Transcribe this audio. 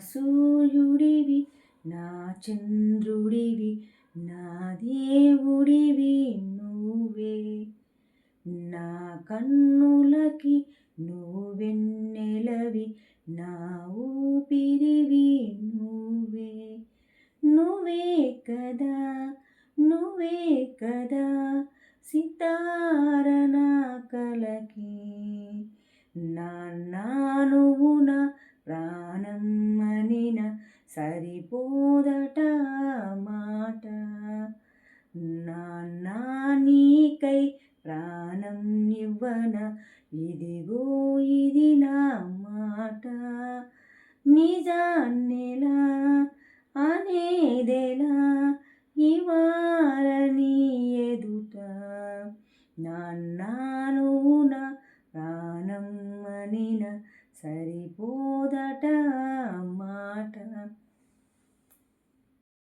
సూర్యుడివి, నా చంద్రుడివి, నా దేవుడివి నువ్వే. నా కన్నులకి నువ్వెన్నెలవి, నా ఊపిరివి నువ్వే. నువ్వే కదా, నువ్వే కదా సితార నా కలకి. నాన్నా నువ్వు నా ప్రాణం అనిన సరిపోదట మాట. నాన్నా నీకై ప్రాణం ఇవ్వన, ఇదిగో ఇది నా మాట. నిజాన్నెలా అనేదెలా ఇవాళ నీ ఎదుట. నాన్నా నువ్వు నా ప్రాణం అనిన సరిపోదట